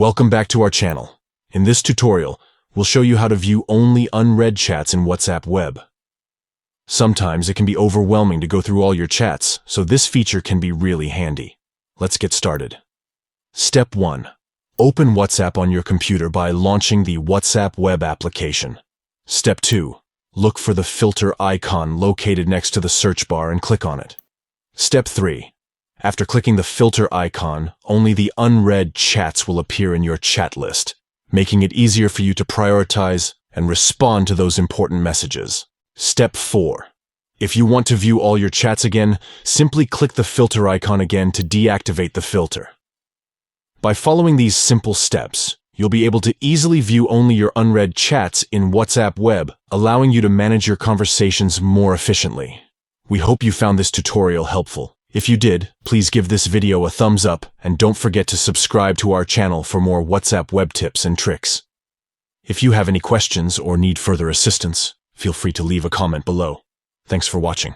Welcome back to our channel. In this tutorial, we'll show you how to view only unread chats in WhatsApp web. Sometimes it can be overwhelming to go through all your chats, so this feature can be really handy. Let's get started. Step 1. Open WhatsApp on your computer by launching the WhatsApp web application. Step 2. Look for the filter icon located next to the search bar and click on it. Step 3. After clicking the filter icon, only the unread chats will appear in your chat list, making it easier for you to prioritize and respond to those important messages. Step 4. If you want to view all your chats again, simply click the filter icon again to deactivate the filter. By following these simple steps, you'll be able to easily view only your unread chats in WhatsApp web, allowing you to manage your conversations more efficiently. We hope you found this tutorial helpful. If you did, please give this video a thumbs up and don't forget to subscribe to our channel for more WhatsApp web tips and tricks. If you have any questions or need further assistance, feel free to leave a comment below. Thanks for watching.